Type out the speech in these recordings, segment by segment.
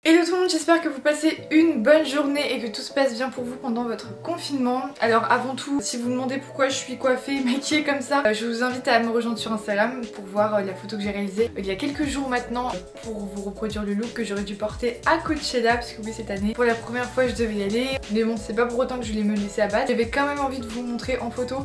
Hello tout le monde, j'espère que vous passez une bonne journée et que tout se passe bien pour vous pendant votre confinement. Alors avant tout, si vous vous demandez pourquoi je suis coiffée, maquillée comme ça, je vous invite à me rejoindre sur Instagram pour voir la photo que j'ai réalisée il y a quelques jours maintenant pour vous reproduire le look que j'aurais dû porter à Coachella, parce que oui, cette année pour la première fois je devais y aller. Mais bon, c'est pas pour autant que je voulais me laisser abattre. J'avais quand même envie de vous montrer en photo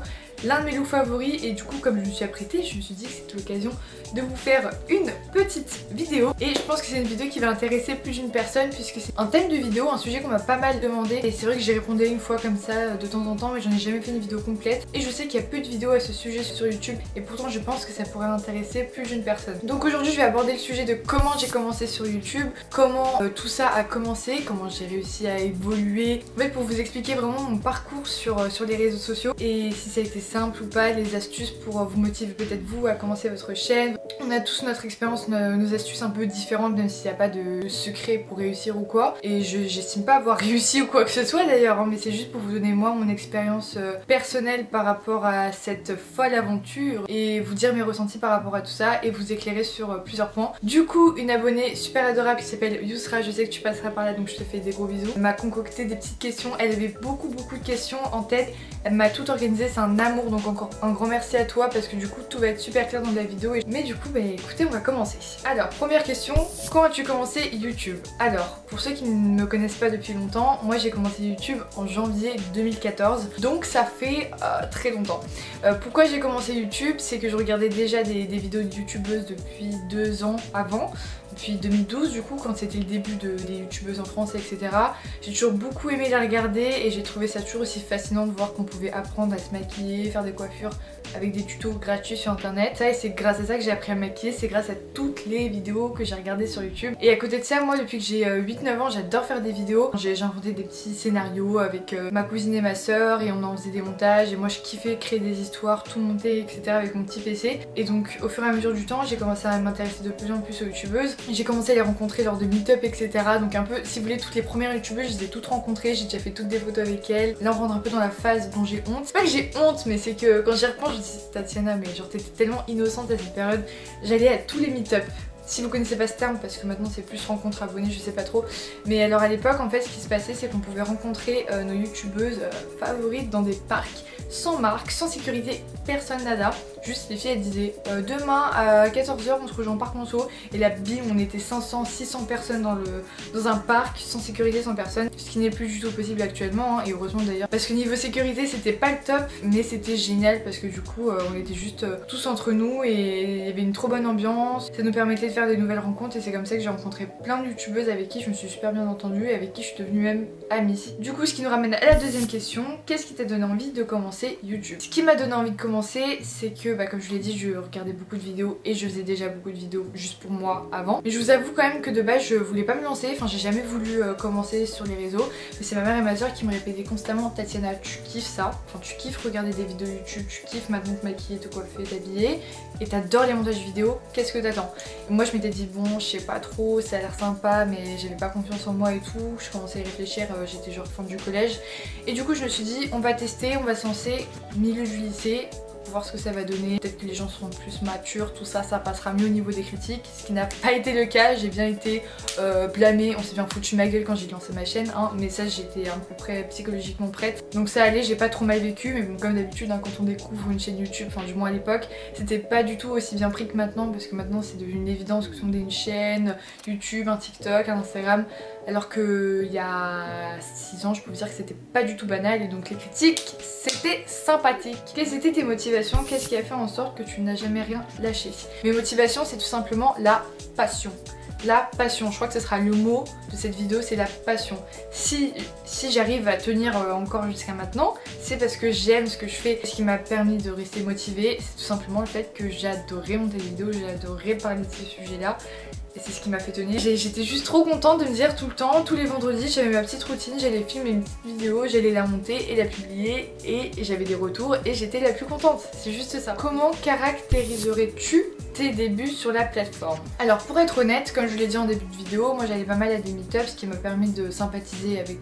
l'un de mes looks favoris et du coup comme je me suis apprêtée, je me suis dit que c'était l'occasion de vous faire une petite vidéo. Et je pense que c'est une vidéo qui va intéresser plus d'une personne puisque c'est un thème de vidéo, un sujet qu'on m'a pas mal demandé. Et c'est vrai que j'ai répondu une fois comme ça de temps en temps, mais j'en ai jamais fait une vidéo complète. Et je sais qu'il y a peu de vidéos à ce sujet sur YouTube et pourtant je pense que ça pourrait intéresser plus d'une personne. Donc aujourd'hui je vais aborder le sujet de comment j'ai commencé sur YouTube, comment tout ça a commencé, comment j'ai réussi à évoluer. En fait, pour vous expliquer vraiment mon parcours sur les réseaux sociaux et si ça a été simple ou pas, les astuces pour vous motiver peut-être vous à commencer votre chaîne. On a tous notre expérience, nos astuces un peu différentes, même s'il n'y a pas de secret pour réussir ou quoi. Et j'estime pas avoir réussi ou quoi que ce soit d'ailleurs, hein, mais c'est juste pour vous donner moi mon expérience personnelle par rapport à cette folle aventure et vous dire mes ressentis par rapport à tout ça et vous éclairer sur plusieurs points. Du coup, une abonnée super adorable qui s'appelle Yousra, je sais que tu passeras par là donc je te fais des gros bisous, elle m'a concocté des petites questions, elle avait beaucoup de questions en tête, elle m'a tout organisé, c'est un amour, donc encore un grand merci à toi parce que du coup tout va être super clair dans la vidéo. Mais du coup bah écoutez, on va commencer. Alors première question, quand as-tu commencé YouTube? Alors pour ceux qui ne me connaissent pas depuis longtemps, moi j'ai commencé YouTube en janvier 2014, donc ça fait très longtemps. Pourquoi j'ai commencé YouTube? C'est que je regardais déjà des vidéos de youtubeuses depuis 2 ans avant, depuis 2012 du coup, quand c'était le début des youtubeuses en France, etc. J'ai toujours beaucoup aimé les regarder et j'ai trouvé ça toujours aussi fascinant de voir qu'on pouvait apprendre à se maquiller, faire des coiffures avec des tutos gratuits sur internet. Ça, et c'est grâce à ça que j'ai appris à me maquiller, c'est grâce à toutes les vidéos que j'ai regardées sur YouTube. Et à côté de ça, moi depuis que j'ai 8-9 ans, j'adore faire des vidéos. J'ai inventé des petits scénarios avec ma cousine et ma soeur et on en faisait des montages et moi je kiffais créer des histoires, tout monter, etc. avec mon petit PC. Et donc au fur et à mesure du temps, j'ai commencé à m'intéresser de plus en plus aux youtubeuses. J'ai commencé à les rencontrer lors de meet-up, etc. Donc un peu, si vous voulez, toutes les premières youtubeuses, je les ai toutes rencontrées, j'ai déjà fait toutes des photos avec elles. Là on rentre un peu dans la phase dont j'ai honte. C'est pas que j'ai honte, mais c'est que quand j'y repense, je dis Tatiana, mais genre t'étais tellement innocente à cette période. J'allais à tous les meet-up. Si vous connaissez pas ce terme, parce que maintenant c'est plus rencontre abonnés, je sais pas trop. Mais alors à l'époque, en fait, ce qui se passait, c'est qu'on pouvait rencontrer nos youtubeuses favorites dans des parcs, sans marque, sans sécurité, personne nada. Juste les filles elles disaient demain à 14h on se rejoint en parc Monceau. Et là bim, on était 500-600 personnes dans un parc, sans sécurité, sans personne. Ce qui n'est plus du tout possible actuellement, hein, et heureusement d'ailleurs. Parce que niveau sécurité c'était pas le top, mais c'était génial parce que du coup on était juste tous entre nous et il y avait une trop bonne ambiance. Ça nous permettait de faire des nouvelles rencontres et c'est comme ça que j'ai rencontré plein de youtubeuses avec qui je me suis super bien entendue et avec qui je suis devenue même amie. Du coup, ce qui nous ramène à la deuxième question, qu'est-ce qui t'a donné envie de commencer YouTube? Ce qui m'a donné envie de commencer, c'est que bah, comme je l'ai dit, je regardais beaucoup de vidéos et je faisais déjà beaucoup de vidéos juste pour moi avant. Mais je vous avoue quand même que de base je voulais pas me lancer, enfin j'ai jamais voulu commencer sur les réseaux. Mais c'est ma mère et ma soeur qui me répétaient constamment Tatiana, tu kiffes ça, enfin tu kiffes regarder des vidéos YouTube, tu kiffes maintenant te maquiller, te coiffer, t'habiller et t'adores les montages vidéo, qu'est-ce que t'attends? Moi je m'étais dit bon, je sais pas trop, ça a l'air sympa mais j'avais pas confiance en moi et tout. Je commençais à y réfléchir, j'étais genre fin du collège et du coup je me suis dit on va tester, on va se lancer milieu du lycée, voir ce que ça va donner, peut-être que les gens seront plus matures, tout ça, ça passera mieux au niveau des critiques, ce qui n'a pas été le cas. J'ai bien été blâmée, on s'est bien foutu ma gueule quand j'ai lancé ma chaîne, hein, mais ça j'étais à peu près psychologiquement prête, donc ça allait, j'ai pas trop mal vécu. Mais bon, comme d'habitude hein, quand on découvre une chaîne YouTube, enfin du moins à l'époque, c'était pas du tout aussi bien pris que maintenant, parce que maintenant c'est devenu une évidence que tout le monde ait une chaîne YouTube, un TikTok, un Instagram, alors que il y a 6 ans je peux vous dire que c'était pas du tout banal et donc les critiques c'était sympathique. Quelles étaient tes motivations? Qu'est-ce qui a fait en sorte que tu n'as jamais rien lâché? Mes motivations c'est tout simplement la passion. La passion, je crois que ce sera le mot de cette vidéo, c'est la passion. Si j'arrive à tenir encore jusqu'à maintenant, c'est parce que j'aime ce que je fais. Ce qui m'a permis de rester motivée, c'est tout simplement le fait que j'adorais monter des vidéos, j'adorais parler de ces sujets-là. Et c'est ce qui m'a fait tenir. J'étais juste trop contente de me dire tout le temps, tous les vendredis j'avais ma petite routine, j'allais filmer une petite vidéo, j'allais la monter et la publier et j'avais des retours et j'étais la plus contente. C'est juste ça. Comment caractériserais-tu tes débuts sur la plateforme? Alors pour être honnête, comme je vous l'ai dit en début de vidéo, moi j'allais pas mal à des meet-ups, ce qui m'a permis de sympathiser avec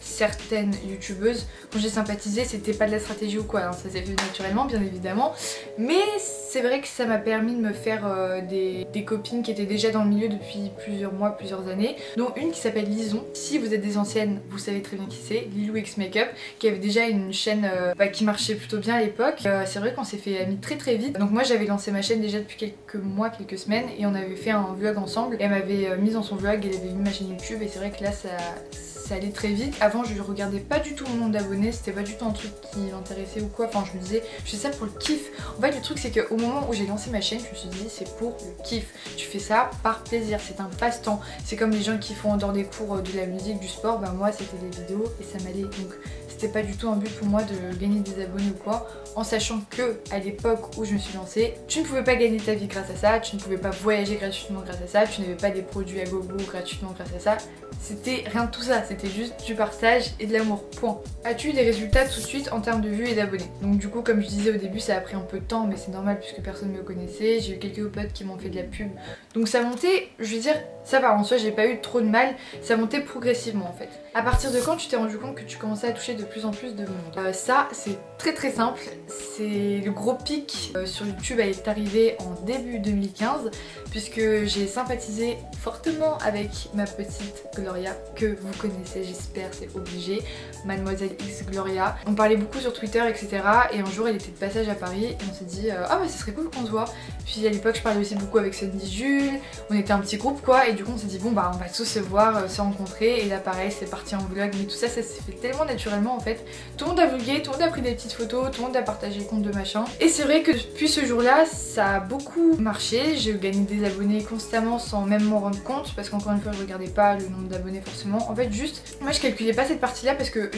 certaines youtubeuses. Quand j'ai sympathisé, c'était pas de la stratégie ou quoi, hein, ça s'est fait naturellement bien évidemment, mais c'est vrai que ça m'a permis de me faire des copines qui étaient déjà dans le milieu depuis plusieurs mois, plusieurs années, dont une qui s'appelle Lison. Si vous êtes des anciennes, vous savez très bien qui c'est, Lilou X Makeup, qui avait déjà une chaîne qui marchait plutôt bien à l'époque. C'est vrai qu'on s'est fait amis très très vite, donc moi j'avais lancé ma chaîne déjà depuis quelques mois, quelques semaines, et on avait fait un vlog ensemble, et elle m'avait mise dans son vlog, elle avait vu ma chaîne YouTube, et c'est vrai que là ça allait très vite. Avant je regardais pas du tout mon nombre d'abonnés, c'était pas du tout un truc qui m'intéressait ou quoi, enfin je me disais je fais ça pour le kiff. En fait le truc c'est qu'au moment où j'ai lancé ma chaîne, je me suis dit c'est pour le kiff, tu fais ça par plaisir, c'est un passe-temps. C'est comme les gens qui font en dehors des cours de la musique, du sport, bah moi c'était des vidéos et ça m'allait, donc c'était pas du tout un but pour moi de gagner des abonnés ou quoi, en sachant que à l'époque où je me suis lancée, tu ne pouvais pas gagner ta vie grâce à ça, tu ne pouvais pas voyager gratuitement grâce à ça, tu n'avais pas des produits à gogo gratuitement grâce à ça, c'était rien de tout ça, c'était juste du partage et de l'amour, point. As-tu eu des résultats tout de suite en termes de vues et d'abonnés? Donc du coup comme je disais au début ça a pris un peu de temps, mais c'est normal puisque personne ne me connaissait, j'ai eu quelques potes qui m'ont fait de la pub, donc ça montait, je veux dire ça va, en soi j'ai pas eu trop de mal, ça montait progressivement en fait. À partir de quand tu t'es rendu compte que tu commençais à toucher de plus en plus de monde? Ça c'est très simple, c'est le gros pic sur YouTube est arrivé en début 2015 puisque j'ai sympathisé fortement avec ma petite Gloria que vous connaissez j'espère, c'est obligé, Mademoiselle X Gloria. On parlait beaucoup sur Twitter etc, et un jour elle était de passage à Paris et on s'est dit ah bah ce serait cool qu'on se voit. Puis à l'époque je parlais aussi beaucoup avec Sandy Jules, on était un petit groupe quoi, et du coup on s'est dit bon bah on va tous se voir, se rencontrer, et là pareil c'est parti en vlog, mais tout ça ça s'est fait tellement naturellement en fait. Tout le monde a vlogué, tout le monde a pris des petites photos, tout le monde a partagé le compte de machin, et c'est vrai que depuis ce jour là ça a beaucoup marché, j'ai gagné des abonnés constamment sans même m'en rendre compte, parce qu'encore une fois je regardais pas le nombre d'abonnés forcément, en fait juste moi je calculais pas cette partie là parce que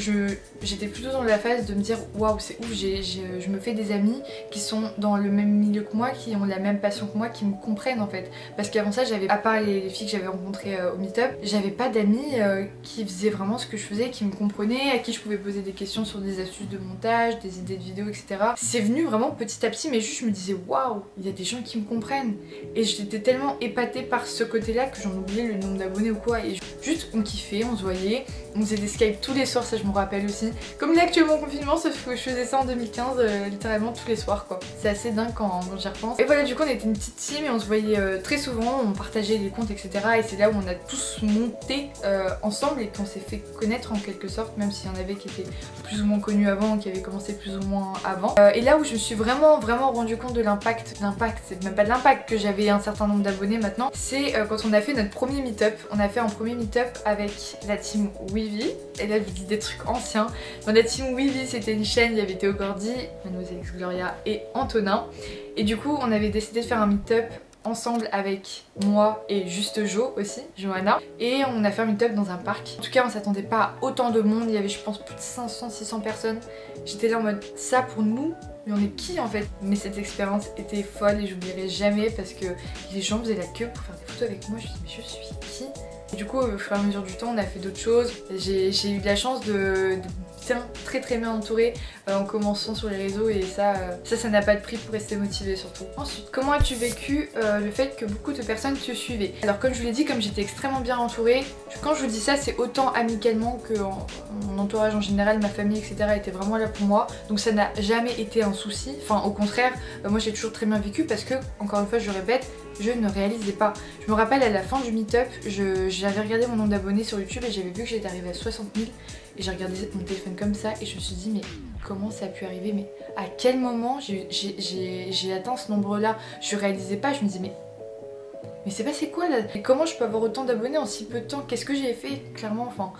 j'étais plutôt dans la phase de me dire waouh c'est ouf, je me fais des amis qui sont dans le même milieu que moi, qui ont la même passion que moi, qui me comprennent en fait, parce qu'avant ça j'avais, à part les filles que j'avais rencontrées au meet-up, j'avais pas d'amis qui faisaient vraiment ce que je faisais, qui me comprenaient, à qui je pouvais poser des questions sur des astuces de montage, des idées de vidéos etc. C'est venu vraiment petit à petit, mais juste je me disais waouh il y a des gens qui me comprennent, et j'étais tellement épatée par ce côté là que j'en oubliais le nombre d'abonnés ou quoi, et juste on kiffait, on se voyait, on faisait des Skype tous les soirs, ça je me rappelle aussi, comme là actuellement en confinement, sauf que je faisais ça en 2015 littéralement tous les soirs quoi. C'est assez dingue quand j'y repense. Et voilà, du coup on était une petite team et on se voyait très souvent, on partageait les comptes etc, et c'est là où on a tous monté ensemble et qu'on s'est fait connaître en quelque sorte, même s'il y en avait qui étaient plus ou moins connus avant, qui avaient commencé plus ou moins avant. Et là où je me suis vraiment rendu compte de l'impact, c'est même pas de l'impact, que j'avais un certain nombre d'abonnés maintenant, c'est quand on a fait notre premier meet-up. On a fait un premier meet-up avec la team Weevy, et là je vous dis des trucs anciens. Dans la team Weevy c'était une chaîne, il y avait Théo Cordy, Mademoiselle X Gloria et Antonin, et du coup on avait décidé de faire un meet-up ensemble avec moi et Juste Jo aussi, Johanna, et on a fait un meet-up dans un parc. En tout cas on s'attendait pas à autant de monde, il y avait je pense plus de 500-600 personnes. J'étais là en mode ça pour nous, mais on est qui en fait? Mais cette expérience était folle et j'oublierai jamais, parce que les gens faisaient la queue pour faire des photos avec moi, je me dis mais je suis qui? Et du coup au fur et à mesure du temps on a fait d'autres choses, j'ai eu de la chance de très bien entourée en commençant sur les réseaux, et ça n'a pas de prix pour rester motivée surtout. Ensuite, comment as-tu vécu le fait que beaucoup de personnes te suivaient? Alors comme je vous l'ai dit, comme j'étais extrêmement bien entourée, quand je vous dis ça c'est autant amicalement que mon entourage en général, ma famille etc était vraiment là pour moi, donc ça n'a jamais été un souci, enfin au contraire, moi j'ai toujours très bien vécu, parce que encore une fois je répète, je ne réalisais pas. Je me rappelle à la fin du meet-up, j'avais regardé mon nombre d'abonnés sur YouTube et j'avais vu que j'étais arrivée à 60 000, et j'ai regardé mon téléphone comme ça et je me suis dit mais comment ça a pu arriver, mais à quel moment j'ai atteint ce nombre là? Je réalisais pas, je me disais mais c'est passé quoi là? Et comment je peux avoir autant d'abonnés en si peu de temps? Qu'est-ce que j'ai fait clairement, enfin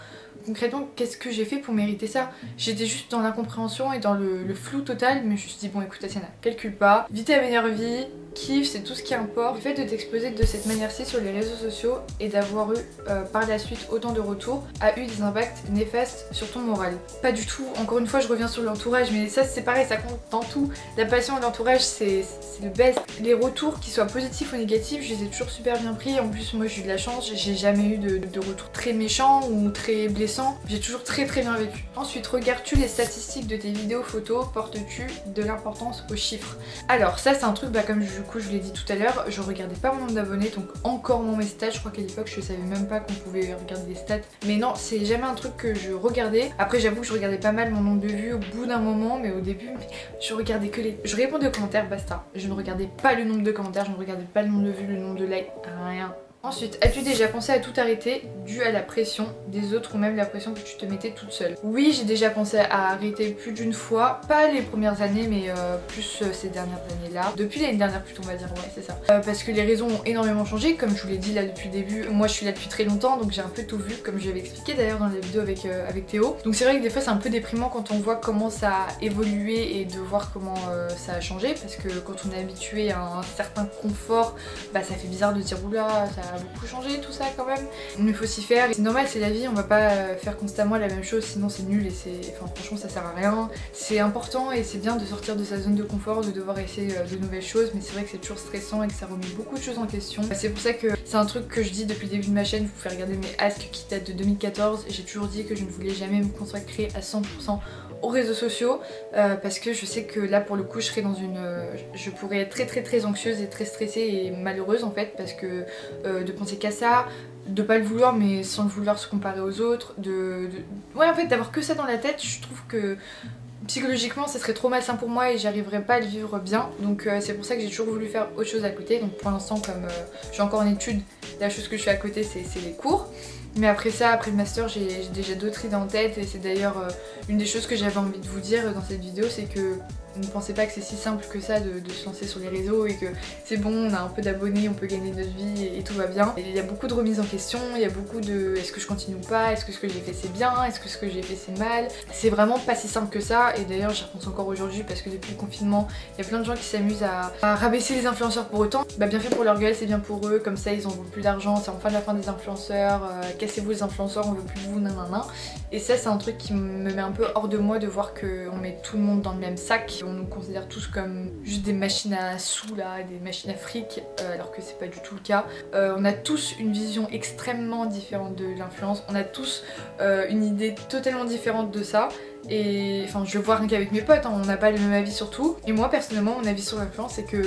concrètement qu'est-ce que j'ai fait pour mériter ça? J'étais juste dans l'incompréhension et dans le flou total, mais je me suis dit bon écoute Tatiana, calcule pas, vis ta meilleure vie, kiffe, c'est tout ce qui importe. Le fait de t'exposer de cette manière-ci sur les réseaux sociaux et d'avoir eu par la suite autant de retours a eu des impacts néfastes sur ton moral. Pas du tout, encore une fois je reviens sur l'entourage, mais ça c'est pareil, ça compte dans tout. La passion et l'entourage c'est le best. Les retours, qu'ils soient positifs ou négatifs, je les ai toujours super bien pris. En plus moi j'ai eu de la chance, j'ai jamais eu de retours très méchants ou très blessants, j'ai toujours très bien vécu. Ensuite, regardes-tu les statistiques de tes vidéos photos? Portes-tu de l'importance aux chiffres? Alors ça c'est un truc comme je coup je vous l'ai dit tout à l'heure, je regardais pas mon nombre d'abonnés, donc encore moins mes stats. Je crois qu'à l'époque je savais même pas qu'on pouvait regarder les stats. Mais non, c'est jamais un truc que je regardais. Après j'avoue que je regardais pas mal mon nombre de vues au bout d'un moment, mais au début je regardais que les... Je répondais aux commentaires, basta. Je ne regardais pas le nombre de commentaires, je ne regardais pas le nombre de vues, le nombre de likes, rien. Ensuite, as-tu déjà pensé à tout arrêter dû à la pression des autres ou même la pression que tu te mettais toute seule? Oui, j'ai déjà pensé à arrêter plus d'une fois, pas les premières années mais plus ces dernières années là. Depuis l'année dernière plutôt on va dire, ouais c'est ça. Parce que les raisons ont énormément changé, comme je vous l'ai dit là depuis le début. Moi je suis là depuis très longtemps donc j'ai un peu tout vu, comme je l'avais expliqué d'ailleurs dans la vidéo avec Théo. Donc c'est vrai que des fois c'est un peu déprimant quand on voit comment ça a évolué et de voir comment ça a changé, parce que quand on est habitué à un certain confort, bah ça fait bizarre de dire oula ça a beaucoup changé tout ça quand même, mais il faut s'y faire. C'est normal, c'est la vie, on va pas faire constamment la même chose sinon c'est nul et c'est, enfin franchement ça sert à rien. C'est important et c'est bien de sortir de sa zone de confort, de devoir essayer de nouvelles choses, mais c'est vrai que c'est toujours stressant et que ça remet beaucoup de choses en question. C'est pour ça que c'est un truc que je dis depuis le début de ma chaîne. Vous pouvez regarder mes asks qui datent de 2014 et j'ai toujours dit que je ne voulais jamais me consacrer à 100% aux réseaux sociaux parce que je sais que là pour le coup je serais dans une... je pourrais être très anxieuse et très stressée et malheureuse en fait, parce que de penser qu'à ça, de pas le vouloir mais sans le vouloir se comparer aux autres, ouais en fait d'avoir que ça dans la tête, je trouve que psychologiquement ça serait trop malsain pour moi et j'arriverais pas à le vivre bien. Donc c'est pour ça que j'ai toujours voulu faire autre chose à côté. Donc pour l'instant comme je suis encore en études, la chose que je fais à côté c'est les cours. Mais après ça, après le master, j'ai déjà d'autres idées en tête et c'est d'ailleurs une des choses que j'avais envie de vous dire dans cette vidéo, c'est que ne pensez pas que c'est si simple que ça de se lancer sur les réseaux et que c'est bon, on a un peu d'abonnés, on peut gagner notre vie et tout va bien. Et il y a beaucoup de remises en question, il y a beaucoup de est-ce que je continue ou pas, est-ce que ce que j'ai fait c'est bien, est-ce que ce que j'ai fait c'est mal. C'est vraiment pas si simple que ça et d'ailleurs j'y repense encore aujourd'hui parce que depuis le confinement, il y a plein de gens qui s'amusent à rabaisser les influenceurs pour autant. Bah bien fait pour leur gueule, c'est bien pour eux, comme ça ils en veulent plus d'argent, c'est enfin la fin des influenceurs, cassez-vous les influenceurs, on veut plus de vous, nanana. Et ça c'est un truc qui me met un peu hors de moi de voir qu'on met tout le monde dans le même sac. On nous considère tous comme juste des machines à sous là, des machines à fric, alors que c'est pas du tout le cas. On a tous une vision extrêmement différente de l'influence, on a tous une idée totalement différente de ça. Et enfin je le vois rien qu'avec mes potes, hein, on n'a pas le même avis sur tout. Et moi personnellement mon avis sur l'influence c'est que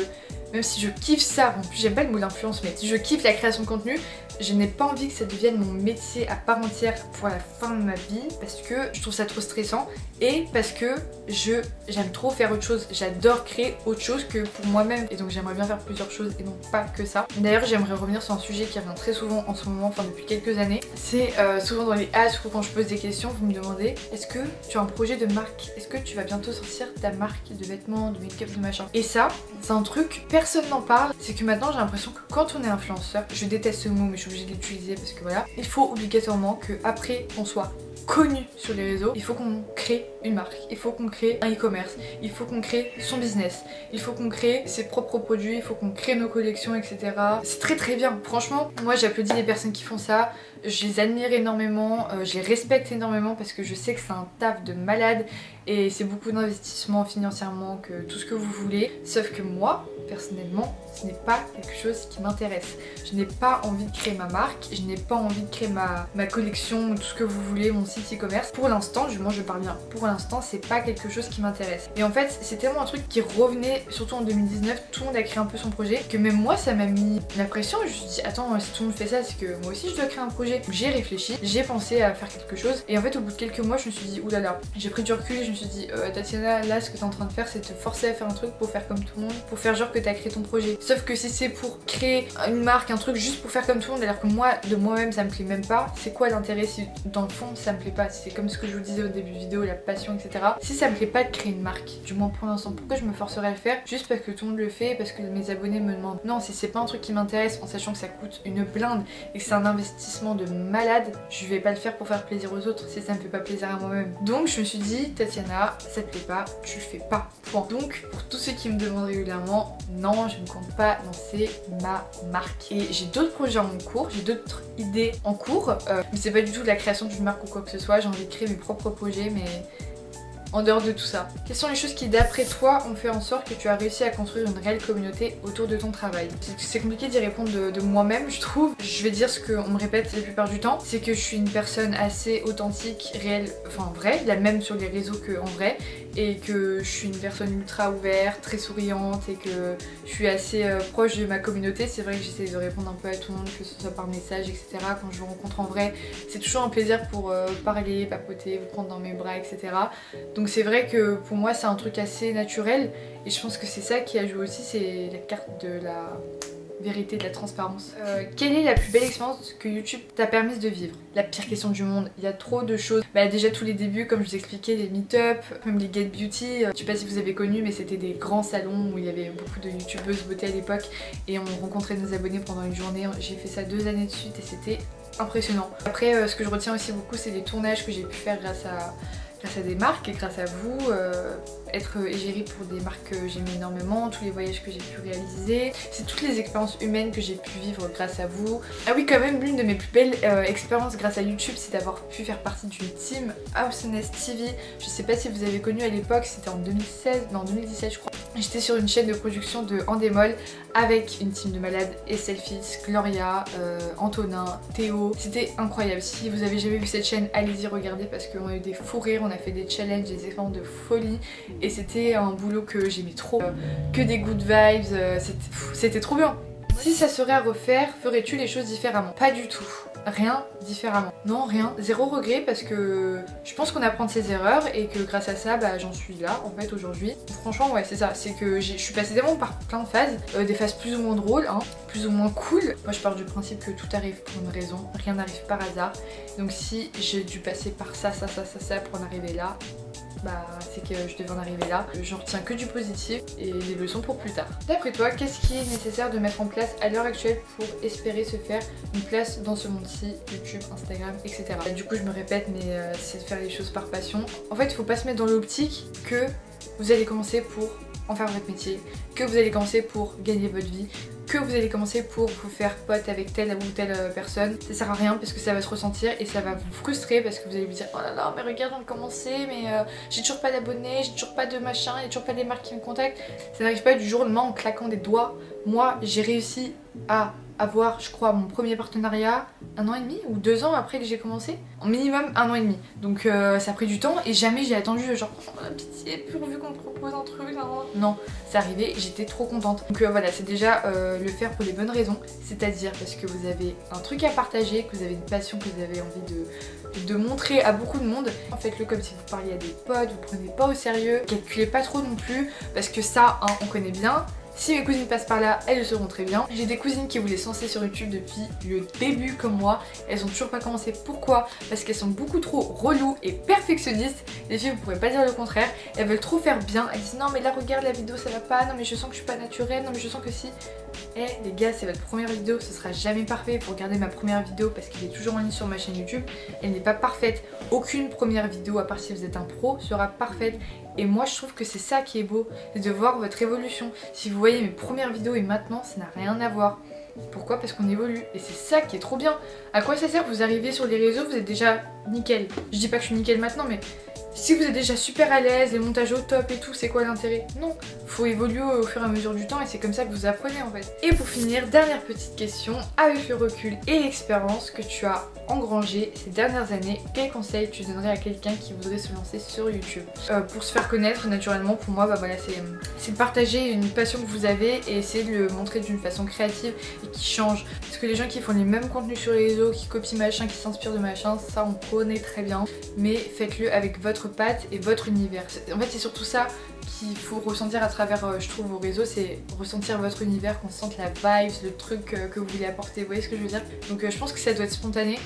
même si je kiffe ça, en plus j'aime pas le mot l'influence, mais si je kiffe la création de contenu, je n'ai pas envie que ça devienne mon métier à part entière pour la fin de ma vie, parce que je trouve ça trop stressant et parce que j'aime trop faire autre chose. J'adore créer autre chose que pour moi-même et donc j'aimerais bien faire plusieurs choses et non pas que ça. D'ailleurs j'aimerais revenir sur un sujet qui revient très souvent en ce moment, enfin depuis quelques années. C'est souvent dans les asks ou quand je pose des questions, vous me demandez est-ce que tu as un projet de marque? Est-ce que tu vas bientôt sortir ta marque de vêtements, de make-up, de machin? Et ça, c'est un truc, personne n'en parle. C'est que maintenant j'ai l'impression que quand on est influenceur, je déteste ce mot mais je suis obligée de l'utiliser parce que voilà, il faut obligatoirement que après qu'on soit connu sur les réseaux, il faut qu'on crée une marque, il faut qu'on crée un e-commerce, il faut qu'on crée son business, il faut qu'on crée ses propres produits, il faut qu'on crée nos collections, etc. C'est très bien, franchement, moi j'applaudis les personnes qui font ça, je les admire énormément, je les respecte énormément parce que je sais que c'est un taf de malade et c'est beaucoup d'investissement financièrement, que tout ce que vous voulez, sauf que moi, personnellement, ce n'est pas quelque chose qui m'intéresse. Je n'ai pas envie de créer ma marque, je n'ai pas envie de créer ma collection, tout ce que vous voulez, mon site e-commerce. Pour l'instant, moi je parle bien, pour l'instant c'est pas quelque chose qui m'intéresse. Et en fait c'est tellement un truc qui revenait, surtout en 2019, tout le monde a créé un peu son projet, que même moi ça m'a mis la pression. Je me suis dit attends, si tout le monde fait ça c'est que moi aussi je dois créer un projet. J'ai réfléchi, j'ai pensé à faire quelque chose et en fait au bout de quelques mois je me suis dit oulala, j'ai pris du recul et je me suis dit Tatiana, là ce que t'es en train de faire c'est te forcer à faire un truc pour faire comme tout le monde, pour faire genre que t'as créé ton projet. Sauf que si c'est pour créer une marque, un truc juste pour faire comme tout le monde alors que moi de moi-même ça me plaît même pas, c'est quoi l'intérêt si dans le fond ça me plaît pas? C'est comme ce que je vous disais au début de vidéo, la passion etc. Si ça me plaît pas de créer une marque, du moins pour l'instant, pourquoi je me forcerais à le faire juste parce que tout le monde le fait, parce que mes abonnés me demandent? Non, si c'est pas un truc qui m'intéresse en sachant que ça coûte une blinde et que c'est un investissement de malade, je vais pas le faire pour faire plaisir aux autres si ça me fait pas plaisir à moi-même. Donc je me suis dit Tatiana, ça te plaît pas, tu le fais pas, point. Donc pour tous ceux qui me demandent régulièrement, non, je ne compte pas lancer ma marque. Et j'ai d'autres projets en cours, j'ai d'autres idées en cours, mais c'est pas du tout la création d'une marque ou quoi que ce soit. J'ai envie de créer mes propres projets, mais en dehors de tout ça? Quelles sont les choses qui d'après toi ont fait en sorte que tu as réussi à construire une réelle communauté autour de ton travail? C'est compliqué d'y répondre de moi-même je trouve. Je vais dire ce qu'on me répète la plupart du temps, c'est que je suis une personne assez authentique, réelle, enfin vraie, la même sur les réseaux qu'en vrai, et que je suis une personne ultra ouverte, très souriante et que je suis assez proche de ma communauté. C'est vrai que j'essaie de répondre un peu à tout le monde, que ce soit par message, etc. Quand je vous rencontre en vrai, c'est toujours un plaisir pour parler, papoter, vous prendre dans mes bras, etc. Donc c'est vrai que pour moi c'est un truc assez naturel et je pense que c'est ça qui a joué aussi, c'est la carte de la vérité, de la transparence. Quelle est la plus belle expérience que YouTube t'a permis de vivre? La pire question du monde, il y a trop de choses. Bah déjà tous les débuts, comme je vous expliquais, les meet-up, même les Get Beauty, je sais pas si vous avez connu mais c'était des grands salons où il y avait beaucoup de youtubeuses beauté à l'époque et on rencontrait nos abonnés pendant une journée. J'ai fait ça 2 années de suite et c'était impressionnant. Après ce que je retiens aussi beaucoup c'est les tournages que j'ai pu faire grâce à des marques et grâce à vous, être égérie pour des marques que j'aime énormément, tous les voyages que j'ai pu réaliser, c'est toutes les expériences humaines que j'ai pu vivre grâce à vous. Ah oui quand même l'une de mes plus belles expériences grâce à YouTube c'est d'avoir pu faire partie d'une team Awesomeness TV. Je sais pas si vous avez connu à l'époque, c'était en 2017 je crois. J'étais sur une chaîne de production de Endemol avec une team de malades et Selfies, Gloria, Antonin, Théo. C'était incroyable. Si vous avez jamais vu cette chaîne, allez-y regarder parce qu'on a eu des fous rires, on a fait des challenges, des expériences de folie et c'était un boulot que j'aimais trop. Que des good vibes, c'était trop bien. Si ça serait à refaire, ferais-tu les choses différemment? Pas du tout. Rien différemment. Non, rien. Zéro regret parce que je pense qu'on apprend de ses erreurs et que grâce à ça, bah, j'en suis là en fait aujourd'hui. Franchement, ouais, c'est ça. C'est que je suis passée vraiment par plein de phases. Des phases plus ou moins drôles, hein, plus ou moins cool. Moi, je pars du principe que tout arrive pour une raison. Rien n'arrive par hasard. Donc si j'ai dû passer par ça pour en arriver là, bah c'est que je devais en arriver là. J'en retiens que du positif et des leçons pour plus tard. D'après toi, qu'est-ce qui est nécessaire de mettre en place à l'heure actuelle pour espérer se faire une place dans ce monde-ci, YouTube, Instagram, etc. Du coup je me répète mais c'est de faire les choses par passion. En fait il faut pas se mettre dans l'optique que vous allez commencer pour en faire votre métier, que vous allez commencer pour gagner votre vie, que vous allez commencer pour vous faire pote avec telle ou telle personne. Ça sert à rien parce que ça va se ressentir et ça va vous frustrer parce que vous allez vous dire oh là là mais regarde on a commencé mais j'ai toujours pas d'abonnés, j'ai toujours pas de machin, il y a toujours pas des marques qui me contactent. Ça n'arrive pas du jour au lendemain en claquant des doigts. Moi j'ai réussi à avoir je crois mon premier partenariat 1 an et demi ou 2 ans après que j'ai commencé. En minimum 1 an et demi. Donc ça a pris du temps et jamais j'ai attendu genre oh, pitié pourvu qu'on me propose un truc. Non, c'est arrivé, j'étais trop contente. Donc voilà, c'est déjà le faire pour les bonnes raisons. C'est-à-dire parce que vous avez un truc à partager, que vous avez une passion, que vous avez envie de montrer à beaucoup de monde. Faites-le comme si vous parliez à des potes, vous prenez pas au sérieux, calculez pas trop non plus parce que ça, hein, on connaît bien. Si mes cousines passent par là, elles le sauront très bien. J'ai des cousines qui voulaient se lancer sur YouTube depuis le début comme moi. Elles ont toujours pas commencé. Pourquoi? Parce qu'elles sont beaucoup trop reloues et perfectionnistes. Les filles, vous pourrez pas dire le contraire. Elles veulent trop faire bien. Elles disent non mais là regarde la vidéo ça va pas. Non mais je sens que je suis pas naturelle. Non mais je sens que si. Eh les gars, c'est votre première vidéo, ce sera jamais parfait. Pour regarder ma première vidéo parce qu'elle est toujours en ligne sur ma chaîne YouTube. Elle n'est pas parfaite. Aucune première vidéo, à part si vous êtes un pro, sera parfaite. Et moi je trouve que c'est ça qui est beau, c'est de voir votre évolution. Si vous voyez mes premières vidéos et maintenant, ça n'a rien à voir. Pourquoi? Parce qu'on évolue. Et c'est ça qui est trop bien. À quoi ça sert? Vous arrivez sur les réseaux, vous êtes déjà nickel. Je dis pas que je suis nickel maintenant, mais si vous êtes déjà super à l'aise, les montages au top et tout, c'est quoi l'intérêt? Non, faut évoluer au fur et à mesure du temps et c'est comme ça que vous apprenez en fait. Et pour finir, dernière petite question, avec le recul et l'expérience que tu as engrangé ces dernières années, quel conseil tu donnerais à quelqu'un qui voudrait se lancer sur YouTube? Pour se faire connaître naturellement, pour moi, bah voilà, c'est de partager une passion que vous avez et essayer de le montrer d'une façon créative et qui change. Parce que les gens qui font les mêmes contenus sur les réseaux, qui copient machin, qui s'inspirent de machin, ça on connaît très bien. Mais faites-le avec votre patte et votre univers. En fait c'est surtout ça qu'il faut ressentir à travers je trouve vos réseaux, c'est ressentir votre univers, qu'on sente la vibe, le truc que vous voulez apporter, vous voyez ce que je veux dire? Donc je pense que ça doit être spontané,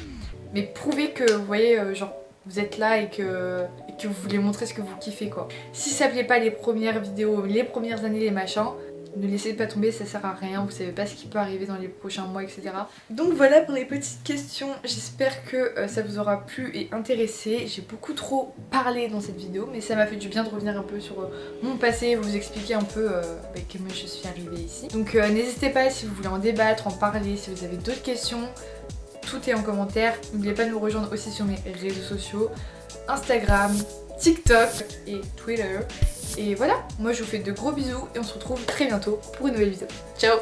mais prouvez que vous voyez genre vous êtes là et que vous voulez montrer ce que vous kiffez quoi. Si ça plaît pas les premières vidéos, les premières années, les machins, ne laissez pas tomber, ça sert à rien, vous savez pas ce qui peut arriver dans les prochains mois, etc. Donc voilà pour les petites questions, j'espère que ça vous aura plu et intéressé. J'ai beaucoup trop parlé dans cette vidéo, mais ça m'a fait du bien de revenir un peu sur mon passé, vous expliquer un peu comment je suis arrivée ici. Donc n'hésitez pas si vous voulez en débattre, en parler, si vous avez d'autres questions, tout est en commentaire. N'oubliez pas de nous rejoindre aussi sur mes réseaux sociaux, Instagram, TikTok et Twitter. Et voilà, moi je vous fais de gros bisous et on se retrouve très bientôt pour une nouvelle vidéo. Ciao!